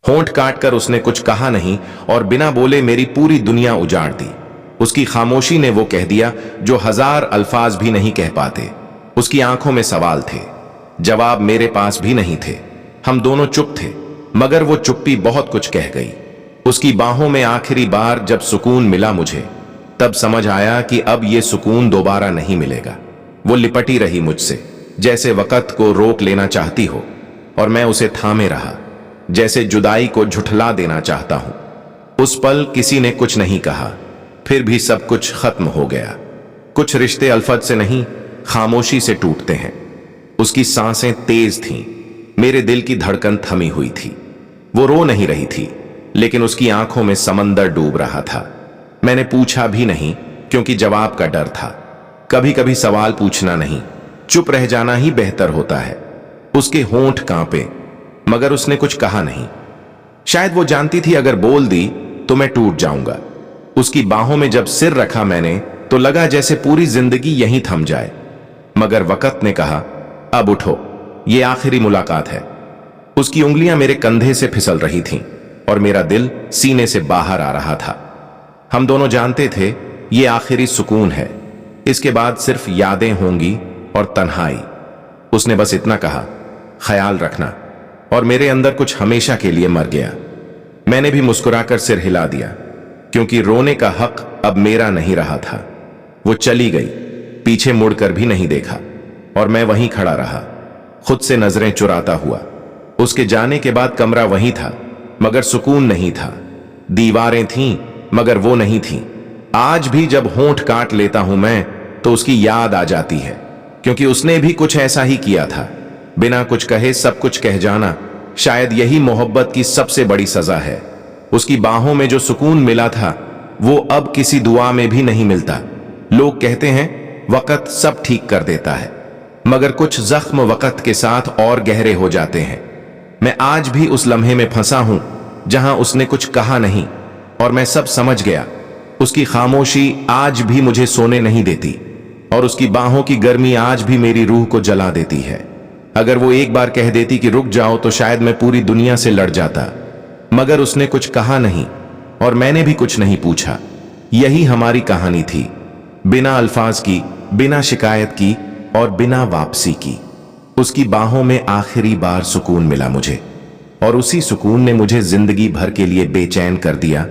होंठ काट कर उसने कुछ कहा नहीं और बिना बोले मेरी पूरी दुनिया उजाड़ दी। उसकी खामोशी ने वो कह दिया जो हजार अल्फाज भी नहीं कह पाते। उसकी आंखों में सवाल थे, जवाब मेरे पास भी नहीं थे। हम दोनों चुप थे, मगर वो चुप्पी बहुत कुछ कह गई। उसकी बाहों में आखिरी बार जब सुकून मिला मुझे, तब समझ आया कि अब ये सुकून दोबारा नहीं मिलेगा। वो लिपटी रही मुझसे, जैसे वक़्त को रोक लेना चाहती हो, और मैं उसे थामे रहा, जैसे जुदाई को झुठला देना चाहता हूं। उस पल किसी ने कुछ नहीं कहा, फिर भी सब कुछ खत्म हो गया। कुछ रिश्ते अल्फाज से नहीं, खामोशी से टूटते हैं। उसकी सांसें तेज थीं, मेरे दिल की धड़कन थमी हुई थी। वो रो नहीं रही थी, लेकिन उसकी आंखों में समंदर डूब रहा था। मैंने पूछा भी नहीं, क्योंकि जवाब का डर था। कभी कभी सवाल पूछना नहीं, चुप रह जाना ही बेहतर होता है। उसके होंठ कांपे, मगर उसने कुछ कहा नहीं। शायद वो जानती थी अगर बोल दी तो मैं टूट जाऊंगा। उसकी बाहों में जब सिर रखा मैंने, तो लगा जैसे पूरी जिंदगी यहीं थम जाए। मगर वक़्त ने कहा, अब उठो, ये आखिरी मुलाकात है। उसकी उंगलियां मेरे कंधे से फिसल रही थीं और मेरा दिल सीने से बाहर आ रहा था। हम दोनों जानते थे ये आखिरी सुकून है, इसके बाद सिर्फ यादें होंगी और तन्हाई। उसने बस इतना कहा, ख्याल रखना, और मेरे अंदर कुछ हमेशा के लिए मर गया। मैंने भी मुस्कुराकर सिर हिला दिया, क्योंकि रोने का हक अब मेरा नहीं रहा था। वो चली गई, पीछे मुड़कर भी नहीं देखा, और मैं वहीं खड़ा रहा, खुद से नजरें चुराता हुआ। उसके जाने के बाद कमरा वहीं था, मगर सुकून नहीं था। दीवारें थीं, मगर वो नहीं थीं। आज भी जब होंठ काट लेता हूं मैं, तो उसकी याद आ जाती है, क्योंकि उसने भी कुछ ऐसा ही किया था। बिना कुछ कहे सब कुछ कह जाना, शायद यही मोहब्बत की सबसे बड़ी सजा है। उसकी बाहों में जो सुकून मिला था, वो अब किसी दुआ में भी नहीं मिलता। लोग कहते हैं वक़्त सब ठीक कर देता है, मगर कुछ जख्म वक़्त के साथ और गहरे हो जाते हैं। मैं आज भी उस लम्हे में फंसा हूं जहां उसने कुछ कहा नहीं, और मैं सब समझ गया। उसकी खामोशी आज भी मुझे सोने नहीं देती, और उसकी बाहों की गर्मी आज भी मेरी रूह को जला देती है। अगर वो एक बार कह देती कि रुक जाओ, तो शायद मैं पूरी दुनिया से लड़ जाता, मगर उसने कुछ कहा नहीं, और मैंने भी कुछ नहीं पूछा। यही हमारी कहानी थी, बिना अल्फाज की, बिना शिकायत की, और बिना वापसी की। उसकी बाहों में आखिरी बार सुकून मिला मुझे, और उसी सुकून ने मुझे जिंदगी भर के लिए बेचैन कर दिया।